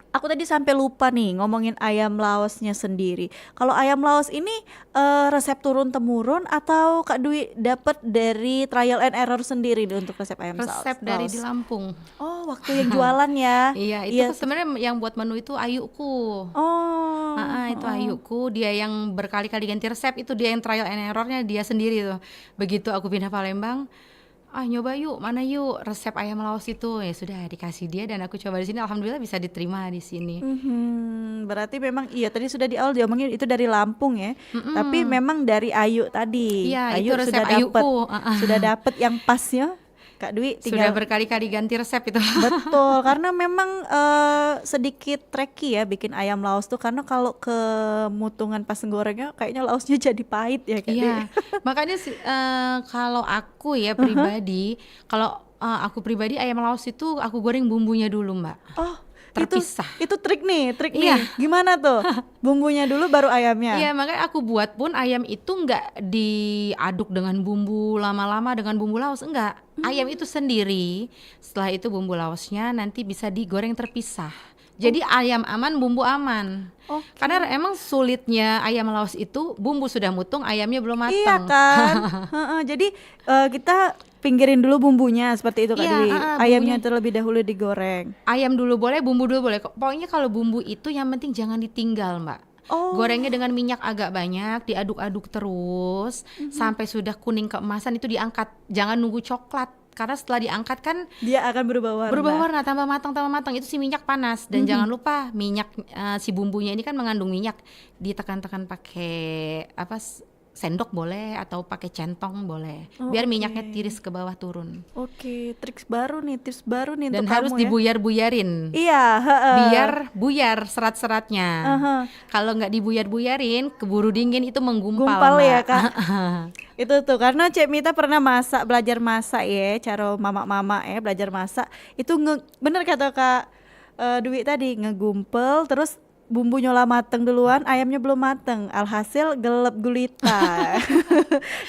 aku tadi sampai lupa nih ngomongin ayam laosnya sendiri. Kalau ayam laos ini resep turun temurun atau Kak Dwi dapat dari trial and error sendiri nih untuk resep ayam Resep dari laos? di Lampung. Oh, waktu yang jualan ya. Iya, itu sebenarnya yang buat menu itu ayuku. Oh. Itu ayuku, dia yang berkali-kali ganti resep, itu dia yang trial and errornya dia sendiri tuh. Begitu aku pindah Palembang, nyoba yuk, mana yuk resep ayam laos itu. Ya sudah dikasih dia dan aku coba di sini, alhamdulillah bisa diterima di sini. Berarti memang iya, tadi sudah di awal diomongin itu dari Lampung ya. Tapi memang dari Ayu tadi. Iya, Ayu itu resep sudah dapat. ayuku. Sudah dapat yang pasnya. Kak Dwi Sudah tinggal berkali-kali ganti resep itu. betul, karena memang sedikit tricky ya bikin ayam laos tuh, karena kalau kemutungan pas gorengnya kayaknya laosnya jadi pahit ya Kak Dwi. Iya, makanya kalau aku ya pribadi, kalau aku pribadi ayam laos itu aku goreng bumbunya dulu Mbak. Oh, Terpisah. Itu trik nih. Iya. Gimana tuh? Bumbunya dulu baru ayamnya. Iya, makanya aku buat pun ayam itu nggak diaduk dengan bumbu lama-lama dengan bumbu laos, enggak. Ayam itu sendiri, setelah itu bumbu laosnya nanti bisa digoreng terpisah. Jadi ayam aman, bumbu aman. Oke. Karena emang sulitnya ayam laos itu bumbu sudah mutung, ayamnya belum matang. Iya kan. Jadi kita pinggirin dulu bumbunya seperti itu Kak Iya, Dwi. bumbunya. Ayamnya terlebih dahulu digoreng. Ayam dulu boleh, bumbu dulu boleh. Pokoknya kalau bumbu itu yang penting jangan ditinggal, Mbak. Oh. Gorengnya dengan minyak agak banyak, diaduk-aduk terus sampai sudah kuning keemasan, itu diangkat. Jangan nunggu coklat. Karena setelah diangkat kan Dia akan berubah warna. tambah matang itu si minyak panas. Dan jangan lupa minyak si bumbunya ini kan mengandung minyak, ditekan-tekan pakai sendok boleh atau pakai centong boleh, biar minyaknya tiris ke bawah turun. Oke, tips baru nih Dan untuk harus kamu ya. dibuyar-buyarin. Iya, Biar buyar serat-seratnya. Kalau nggak dibuyar-buyarin, keburu dingin itu menggumpal. Gumpal ya Mbak. Kak. Itu tuh karena Cek Mita pernah belajar masak ya, cara mama-mama ya belajar masak. Itu bener kata Kak Dwi tadi, ngegumpel terus bumbu nyola mateng duluan, ayamnya belum mateng, alhasil gelap gulita.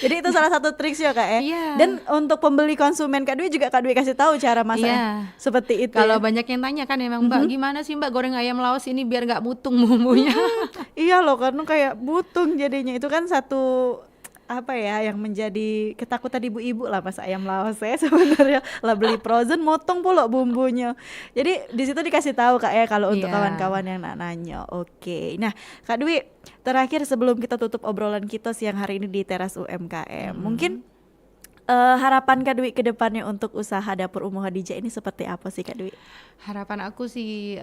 Jadi itu salah satu triksnya Kak ya. Iya. Dan untuk pembeli konsumen Kak Dwi juga Kak Dwi kasih tahu cara masaknya. Iya. Seperti itu. Kalau ya. banyak yang tanya kan emang Mbak, gimana sih Mbak goreng ayam laos ini biar nggak mutung bumbunya? Iya loh, karena kayak butung jadinya. Itu kan satu yang menjadi ketakutan ibu-ibu lah pas ayam laos ya sebenarnya, lah beli frozen motong pula bumbunya. Jadi di situ dikasih tahu Kak ya kalau untuk Iya. kawan-kawan yang nanya. Oke. Nah, Kak Dwi, terakhir sebelum kita tutup obrolan kita siang hari ini di Teras UMKM, mungkin harapan Kak Dwi ke depannya untuk usaha Dapur Ummu Khadijah ini seperti apa sih Kak Dwi? Harapan aku sih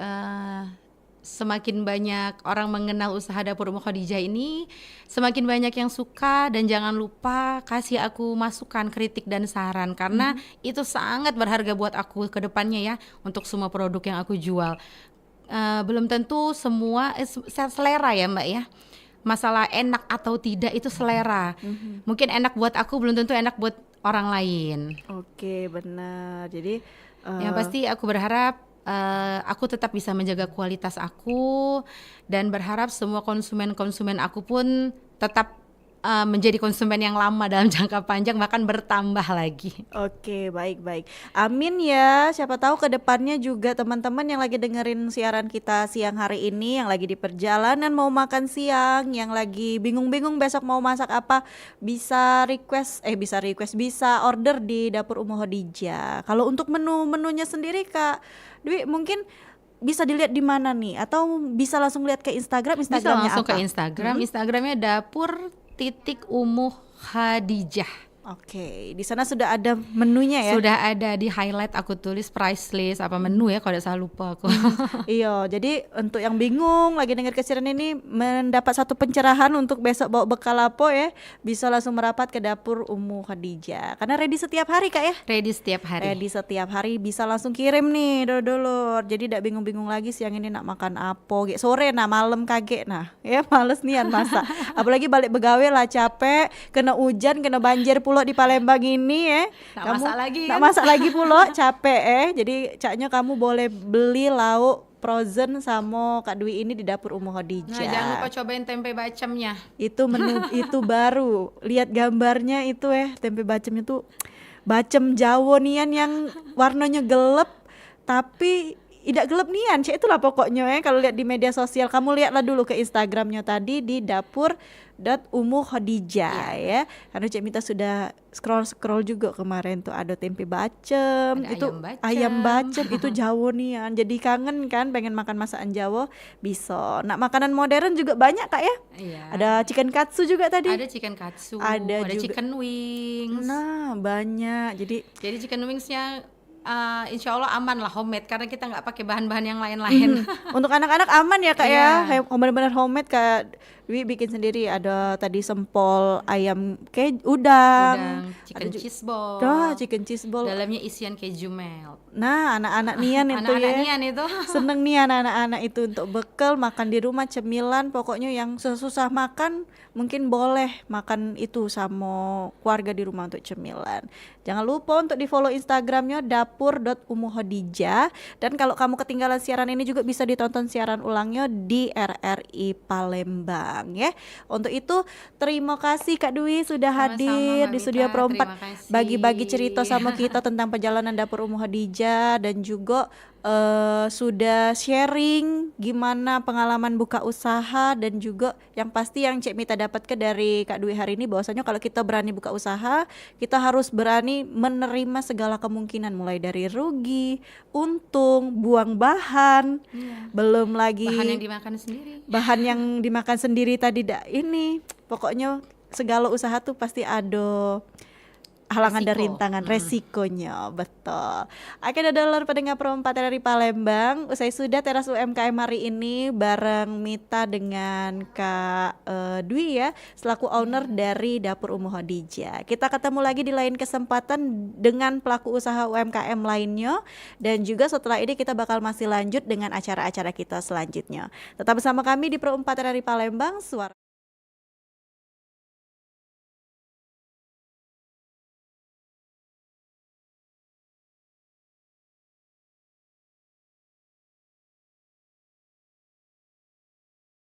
semakin banyak orang mengenal usaha dapur Umu Khadijah ini, semakin banyak yang suka, dan jangan lupa kasih aku masukan, kritik dan saran karena itu sangat berharga buat aku ke depannya ya untuk semua produk yang aku jual. Belum tentu semua selera ya Mbak ya. Masalah enak atau tidak itu selera. Mungkin enak buat aku belum tentu enak buat orang lain. Oke, benar. Jadi Yang pasti aku berharap aku tetap bisa menjaga kualitas aku dan berharap semua konsumen-konsumen aku pun tetap menjadi konsumen yang lama dalam jangka panjang bahkan bertambah lagi. oke, baik-baik. Amin ya. Siapa tahu ke depannya juga teman-teman yang lagi dengerin siaran kita siang hari ini, yang lagi di perjalanan mau makan siang, yang lagi bingung-bingung besok mau masak apa, bisa bisa order di Dapur Umu Khadijah. Kalau untuk menu-menunya sendiri Kak Dwi mungkin bisa dilihat di mana nih? Atau bisa langsung lihat ke Instagram? Bisa Instagramnya langsung apa? ke Instagram, Instagramnya dapur.umu Khadijah. Oke, di sana sudah ada menunya ya. Sudah ada di highlight, aku tulis price list apa menu ya kalau tidak salah, lupa aku. Iya, jadi untuk yang bingung lagi dengar kesiaran ini mendapat satu pencerahan untuk besok bawa bekal apa ya, bisa langsung merapat ke Dapur Umu Khadijah. Karena ready setiap hari Kak ya. Ready setiap hari. Ready setiap hari, bisa langsung kirim nih dulur. Jadi tidak bingung-bingung lagi siang ini nak makan apa, sore nah malam kaget nah. Ya males nian masak. Apalagi balik begawe lah capek, kena hujan, kena banjir pula di Palembang ini ya. Nak masak lagi nak kan? masak lagi pula capek Jadi caknya kamu boleh beli lauk frozen sama Kak Dwi ini di Dapur Umu Khadijah. Nah, jangan lupa cobain tempe bacemnya. Itu menu itu baru. Lihat gambarnya itu tempe bacem itu bacem Jawa nian yang warnanya gelap tapi tidak gelap nian. Cek itulah pokoknya kalau lihat di media sosial, kamu lihatlah dulu ke Instagramnya tadi di Dapur.Umu Khadijah ya. Karena Cek Mita sudah scroll juga kemarin tuh ada tempe bacem, Ada itu ayam bacem itu Jawa nian. Jadi kangen kan pengen makan masakan Jawa, bisa. Nak makanan modern juga banyak Kak ya. Iya. Ada chicken katsu juga tadi. Ada chicken katsu, ada juga chicken wings. Nah, banyak. Jadi chicken wingsnya insya Allah aman lah, homemade karena kita nggak pakai bahan-bahan yang lain-lain. Untuk anak-anak aman ya Kak ya. Iya. Benar-benar homemade Kak Dwi bikin sendiri. Ada tadi sempol ayam udang, Chicken cheese ball. chicken cheese ball. Dalamnya isian keju melt. Nah, anak-anak nian itu Anak-anak ya. nian itu. Seneng nih anak-anak itu untuk bekal makan di rumah, cemilan, pokoknya yang susah makan mungkin boleh makan itu sama keluarga di rumah untuk cemilan. Jangan lupa untuk di follow Instagramnya dapur.umu Khadijah. Dan kalau kamu ketinggalan siaran ini juga bisa ditonton siaran ulangnya di RRI Palembang ya. Untuk itu terima kasih Kak Dwi sudah Sama-sama, hadir Mbak di Studio Mita. Pro 4 Terima kasih. bagi-bagi cerita sama kita tentang perjalanan Dapur Umu Khadijah dan juga sudah sharing gimana pengalaman buka usaha dan juga yang pasti yang Cek Mita dapatkan dari Kak Dwi hari ini bahwasanya kalau kita berani buka usaha, kita harus berani menerima segala kemungkinan mulai dari rugi, untung, buang bahan, belum lagi Bahan yang dimakan sendiri. bahan yang dimakan sendiri tadi ini. Pokoknya segala usaha tuh pasti ada halangan dan Resiko. rintangan, resikonya, betul. Oke dolar pendengar Pro 4 dari Palembang, usai sudah teras UMKM hari ini bareng Mita dengan Kak Dwi ya, selaku owner dari Dapur Umu Khadijah. Kita ketemu lagi di lain kesempatan dengan pelaku usaha UMKM lainnya, dan juga setelah ini kita bakal masih lanjut dengan acara-acara kita selanjutnya. Tetap bersama kami di Pro 4 dari Palembang, suara